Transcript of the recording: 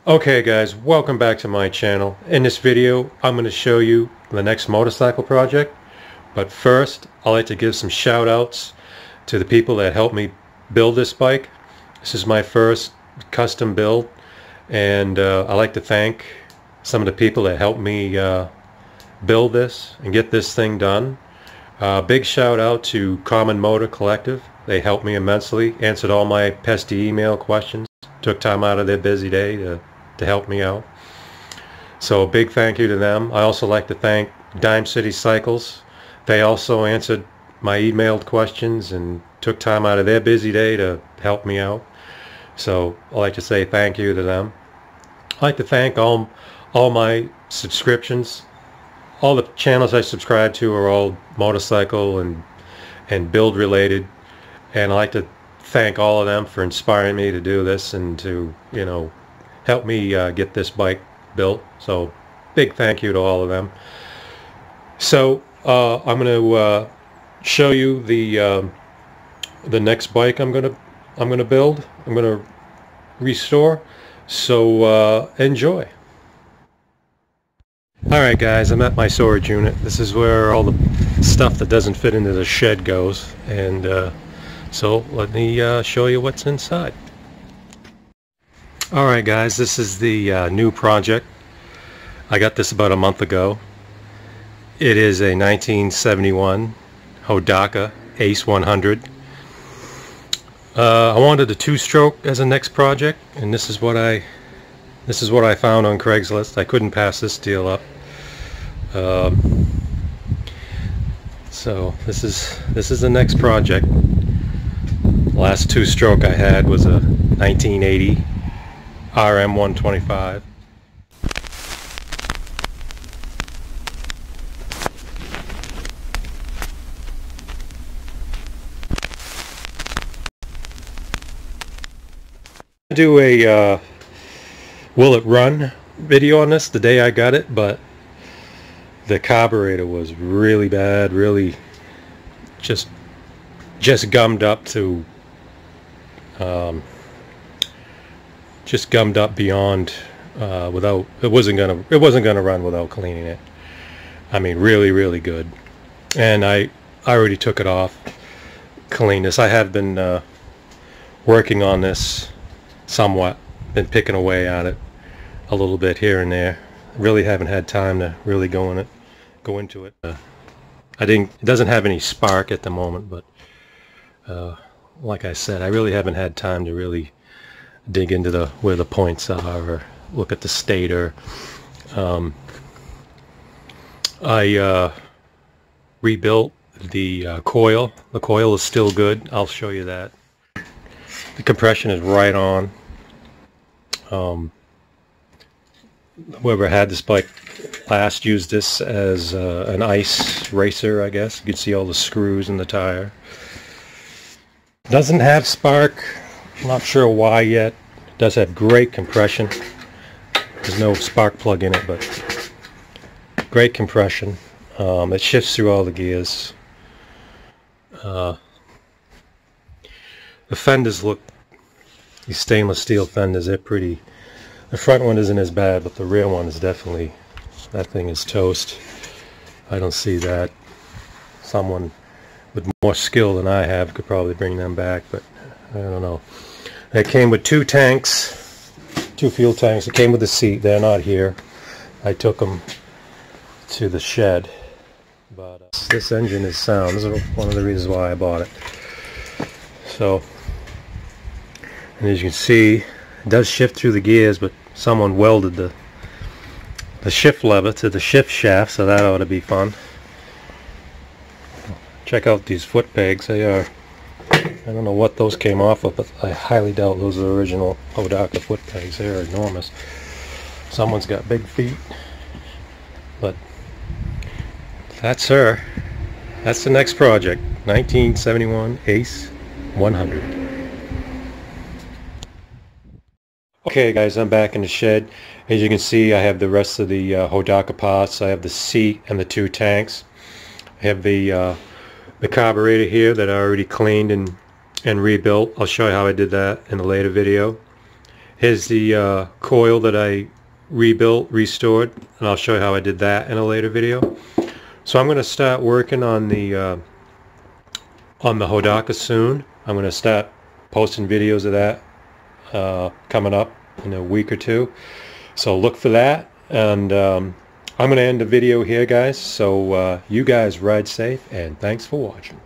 Okay guys, welcome back to my channel. In this video I'm going to show you the next motorcycle project, but first I'd like to give some shout outs to the people that helped me build this bike. This is my first custom build, and I'd like to thank some of the people that helped me build this and get this thing done. Big shout out to Common Motor Collective. They helped me immensely, answered all my pesky email questions, took time out of their busy day to help me out. So a big thank you to them. I also like to thank Dime City Cycles. They also answered my emailed questions and took time out of their busy day to help me out. So I'd like to say thank you to them. I'd like to thank all my subscriptions. All the channels I subscribe to are all motorcycle and build related, and I'd like to thank all of them for inspiring me to do this and to, you know, help me get this bike built. So big thank you to all of them. So I'm going to show you the next bike I'm going to build. I'm going to restore. So enjoy. Alright guys, I'm at my storage unit. This is where all the stuff that doesn't fit into the shed goes, and so let me show you what's inside. Alright guys, this is the new project. I got this about a month ago. It is a 1971 Hodaka Ace 100. I wanted a two-stroke as a next project, and this is what I found on Craigslist. I couldn't pass this deal up. So this is the next project. Last two-stroke I had was a 1980 RM 125. Do a will it run video on this the day I got it, but the carburetor was really bad, really just gummed up to just gummed up beyond without it wasn't gonna run without cleaning it. I mean, really good. And I already took it off, cleaned this. I have been working on this somewhat, been picking away at it a little bit here and there. Really haven't had time to really go into it. It doesn't have any spark at the moment, but like I said, I really haven't had time to really dig into where the points are or look at the stator. I rebuilt the coil. The coil is still good. I'll show you that. The compression is right on. Whoever had this bike last used this as an ice racer, I guess. You can see all the screws in the tire. Doesn't have spark. Not sure why yet. It does have great compression. There's no spark plug in it, but great compression. It shifts through all the gears. The fenders look, these stainless steel fenders, they're pretty. The front one isn't as bad, but the rear one is definitely, that thing is toast. I don't see that. Someone with more skill than I have could probably bring them back, but I don't know. It came with 2 tanks, 2 fuel tanks. It came with a seat. They're not here. I took them to the shed. But this engine is sound. This is one of the reasons why I bought it. So, and as you can see, it does shift through the gears, but someone welded the shift lever to the shift shaft, so that ought to be fun. Check out these foot pegs. They are, I don't know what those came off of, but I highly doubt those are original Hodaka foot pegs. They are enormous. Someone's got big feet, but that's her. That's the next project. 1971 Ace 100. Okay guys, I'm back in the shed. As you can see, I have the rest of the Hodaka parts. I have the seat and the 2 tanks. I have the carburetor here that I already cleaned and rebuilt. I'll show you how I did that in a later video. Here's the coil that I restored, and I'll show you how I did that in a later video. So I'm going to start working on the Hodaka soon. I'm going to start posting videos of that coming up in a week or 2. So look for that, and I'm going to end the video here, guys. So you guys ride safe, and thanks for watching.